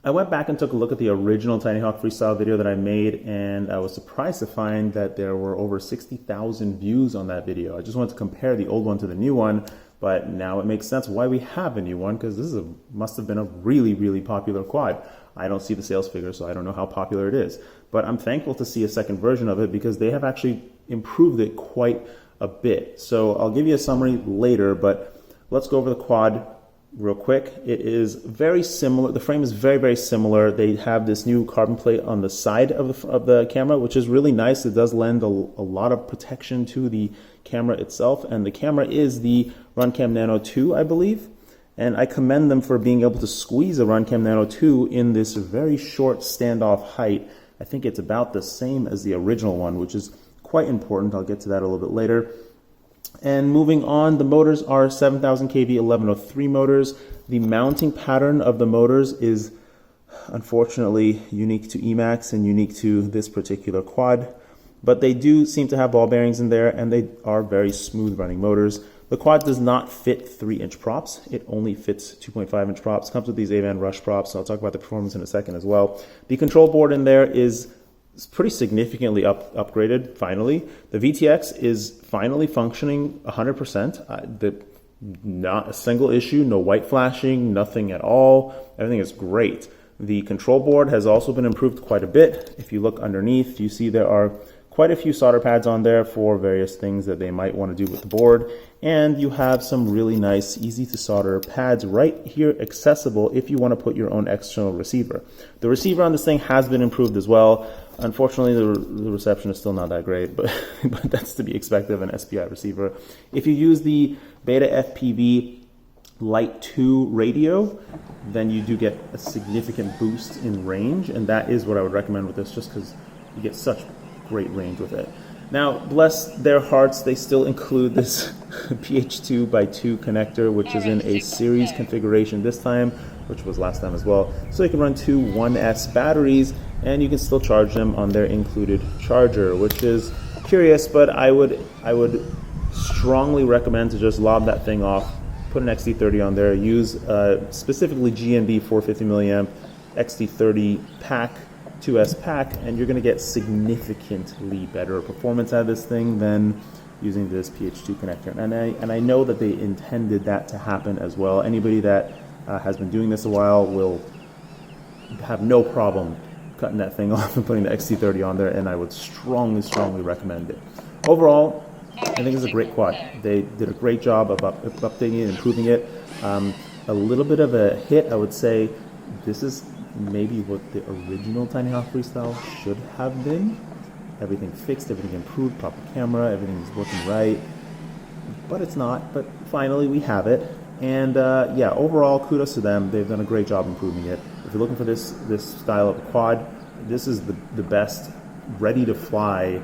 I went back and took a look at the original TInyHawk Freestyle video that I made, and I was surprised to find that there were over 60,000 views on that video. I just wanted to compare the old one to the new one, but now it makes sense why we have a new one, because this is must have been a really, really popular quad. I don't see the sales figures, so I don't know how popular it is. But I'm thankful to see a second version of it because they have actually improved it quite a bit. So I'll give you a summary later, but let's go over the quad real quick. It is very similar. The frame is very, very similar. They have this new carbon plate on the side of the camera, which is really nice. It does lend a lot of protection to the camera itself. And the camera is the Runcam Nano 2, I believe. And I commend them for being able to squeeze a Runcam Nano 2 in this very short standoff height. I think it's about the same as the original one, which is quite important. I'll get to that a little bit later. And moving on, the motors are 7000 kV 1103 motors. The mounting pattern of the motors is unfortunately unique to Emax and unique to this particular quad, but they do seem to have ball bearings in there, and they are very smooth running motors. The quad does not fit 3-inch props. It only fits 2.5-inch props. Comes with these Avan Rush props, so I'll talk about the performance in a second as well. The control board in there is pretty significantly upgraded, finally. The VTX is finally functioning 100%. Not a single issue, no white flashing, nothing at all. Everything is great. The control board has also been improved quite a bit. If you look underneath, you see there are quite a few solder pads on there for various things that they might want to do with the board. And you have some really nice, easy to solder pads right here accessible if you want to put your own external receiver. The receiver on this thing has been improved as well. Unfortunately, the reception is still not that great, but that's to be expected of an SPI receiver. If you use the Beta FPV Lite 2 radio, then you do get a significant boost in range, and that is what I would recommend with this, just because you get such great range with it. Now, bless their hearts, they still include this PH2x2 connector, which is in a series configuration this time, which was last time as well. So you can run two 1S batteries, and you can still charge them on their included charger, which is curious, but I would strongly recommend to just lob that thing off, put an XT30 on there, use specifically GNB 450 milliamp XT30 pack, 2S pack, and you're going to get significantly better performance out of this thing than using this PH2 connector. And I know that they intended that to happen as well. Anybody that has been doing this a while will have no problem cutting that thing off and putting the XT30 on there, and I would strongly, strongly recommend it. Overall, I think it's a great quad. They did a great job of updating it, improving it. A little bit of a hit, I would say. This is maybe what the original TInyHawk Freestyle should have been. Everything fixed, everything improved, proper camera, everything is working right. But it's not. But finally, we have it. And yeah, overall, kudos to them. They've done a great job improving it. If you're looking for this style of quad, this is the best ready-to-fly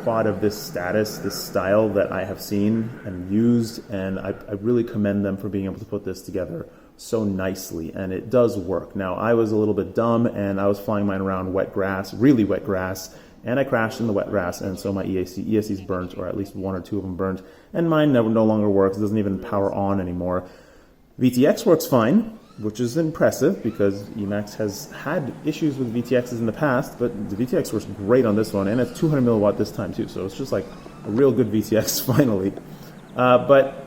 quad of this status, this style that I have seen and used, and I really commend them for being able to put this together so nicely, and it does work. Now, I was a little bit dumb, and I was flying mine around wet grass, really wet grass, and I crashed in the wet grass, and so my ESC's burnt, or at least one or two of them burnt, and mine no longer works. It doesn't even power on anymore. VTX works fine, which is impressive because Emax has had issues with VTXs in the past, but the VTX works great on this one, and it's 200 milliwatt this time too, so it's just like a real good VTX finally. But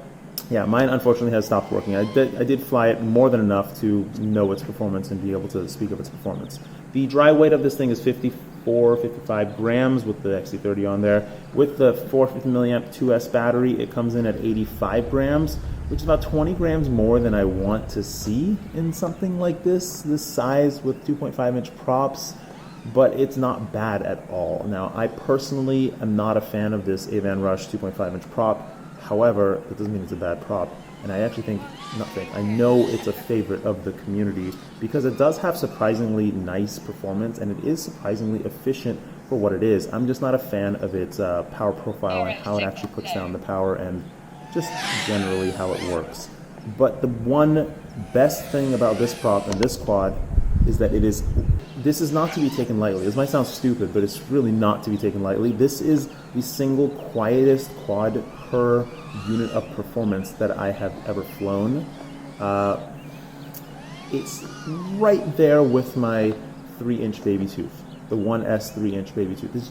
yeah, mine unfortunately has stopped working. I did fly it more than enough to know its performance and be able to speak of its performance. The dry weight of this thing is 55 grams with the XT30 on there. With the 450 milliamp 2S battery, it comes in at 85 grams, which is about 20 grams more than I want to see in something like this size with 2.5-inch props, but it's not bad at all. Now, I personally am not a fan of this Avan Rush 2.5-inch prop. However, that doesn't mean it's a bad prop, and I actually I know it's a favorite of the community because it does have surprisingly nice performance, and it is surprisingly efficient for what it is. I'm just not a fan of its power profile and how it actually puts down the power and just generally how it works. But the one best thing about this prop and this quad is that this is not to be taken lightly. This might sound stupid, but it's really not to be taken lightly. This is the single quietest quad per unit of performance that I have ever flown. it's right there with my 3-inch baby tooth, the 1S 3-inch baby tooth. It's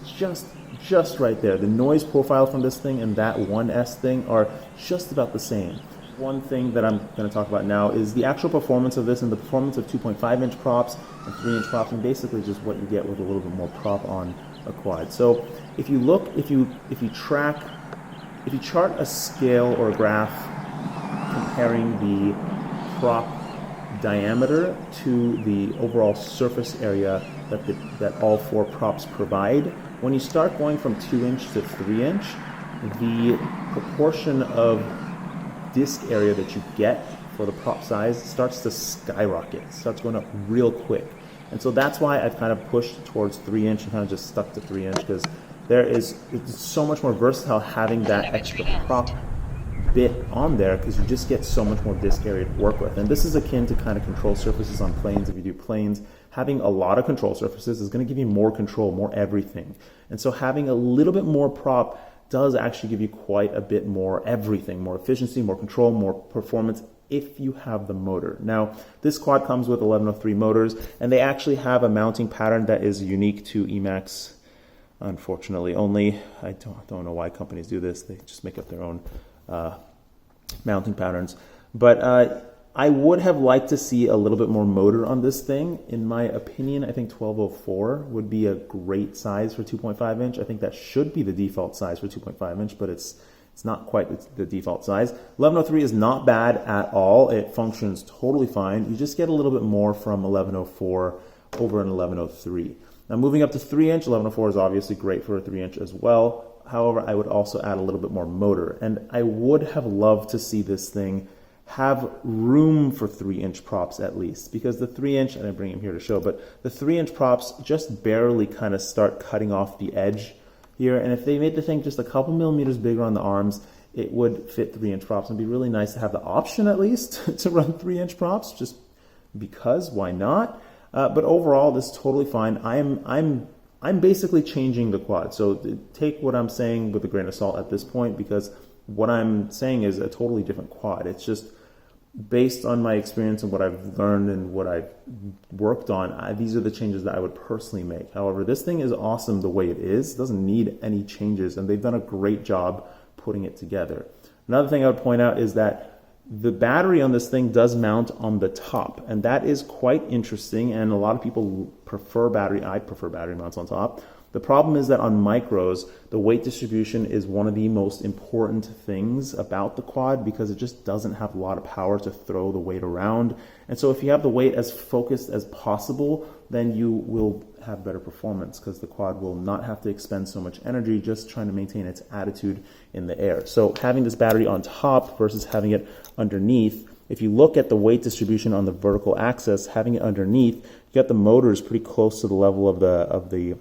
just right there. The noise profile from this thing and that 1S thing are just about the same. One thing that I'm going to talk about now is the actual performance of this and the performance of 2.5-inch props and 3-inch props, and basically just what you get with a little bit more prop on a quad. So if you look, if you chart a scale or a graph comparing the prop diameter to the overall surface area that all 4 props provide, when you start going from 2-inch to 3-inch, the proportion of disc area that you get for the prop size starts to skyrocket, starts going up real quick. And so that's why I've kind of pushed towards 3-inch and kind of just stuck to 3-inch, because it's so much more versatile having that extra prop bit on there, because you just get so much more disc area to work with. And this is akin to kind of control surfaces on planes. If you do planes, having a lot of control surfaces is going to give you more control, more everything. And so having a little bit more prop does actually give you quite a bit more everything, more efficiency, more control, more performance if you have the motor. Now, this quad comes with 1103 motors, and they actually have a mounting pattern that is unique to Emax, unfortunately. Only, I don't know why companies do this. They just make up their own mounting patterns. But I would have liked to see a little bit more motor on this thing. In my opinion, I think 1204 would be a great size for 2.5-inch. I think that should be the default size for 2.5-inch, but it's not quite the default size. 1103 is not bad at all. It functions totally fine. You just get a little bit more from 1104 over an 1103. Now, moving up to 3-inch, 1104 is obviously great for a 3-inch as well. However, I would also add a little bit more motor, and I would have loved to see this thing have room for 3-inch props at least, because the 3-inch, I didn't bring him here to show, but the 3-inch props just barely kind of start cutting off the edge here, and if they made the thing just a couple millimeters bigger on the arms, it would fit 3-inch props, and it'd be really nice to have the option at least to run 3-inch props, just because, why not? But overall, this is totally fine. I'm basically changing the quad, so take what I'm saying with a grain of salt at this point, because what I'm saying is a totally different quad. It's just based on my experience and what I've learned and what I've worked on, these are the changes that I would personally make. However, this thing is awesome the way it is. It doesn't need any changes, and they've done a great job putting it together. Another thing I would point out is that the battery on this thing does mount on the top, and that is quite interesting, and a lot of people prefer battery. I prefer battery mounts on top. The problem is that on micros, the weight distribution is one of the most important things about the quad, because it just doesn't have a lot of power to throw the weight around. And so if you have the weight as focused as possible, then you will have better performance, because the quad will not have to expend so much energy just trying to maintain its attitude in the air. So having this battery on top versus having it underneath, if you look at the weight distribution on the vertical axis, having it underneath, you got the motors pretty close to the level of the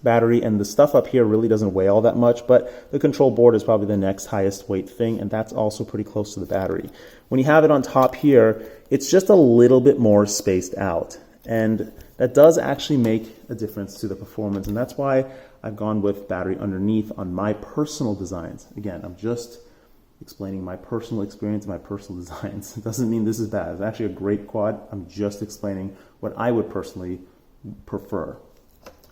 battery, and the stuff up here really doesn't weigh all that much, but the control board is probably the next highest weight thing, and that's also pretty close to the battery. When you have it on top here, it's just a little bit more spaced out, and that does actually make a difference to the performance, and that's why I've gone with battery underneath on my personal designs. Again, I'm just explaining my personal experience, my personal designs. It doesn't mean this is bad. It's actually a great quad. I'm just explaining what I would personally prefer.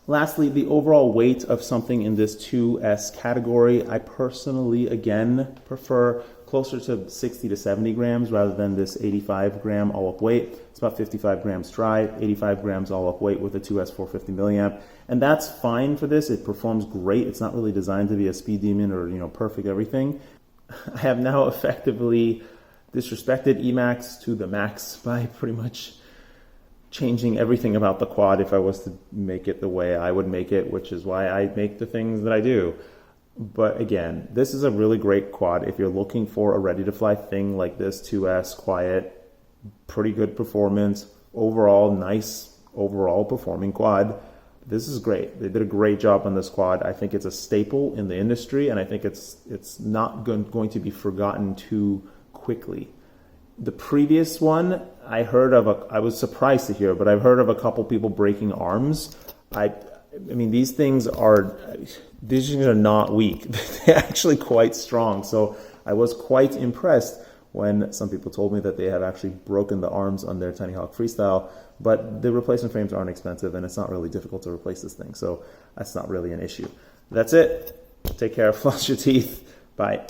Lastly, the overall weight of something in this 2S category, I personally, again, prefer closer to 60 to 70 grams rather than this 85 gram all-up weight. It's about 55 grams dry, 85 grams all-up weight with a 2S 450 milliamp. And that's fine for this. It performs great. It's not really designed to be a speed demon or, perfect everything. I have now effectively disrespected Emax to the max by pretty much changing everything about the quad if I was to make it the way I would make it, which is why I make the things that I do. But again, this is a really great quad if you're looking for a ready-to-fly thing like this 2S, quiet, pretty good performance, overall nice, overall performing quad. This is great. They did a great job on this quad. I think it's a staple in the industry, and I think it's not going to be forgotten too quickly. The previous one, I was surprised to hear, but I've heard of a couple people breaking arms. I mean, these things are not weak. They're actually quite strong. So I was quite impressed when some people told me that they have actually broken the arms on their TInyHawk Freestyle. But the replacement frames aren't expensive, and it's not really difficult to replace this thing, so that's not really an issue. That's it. Take care, floss your teeth. Bye.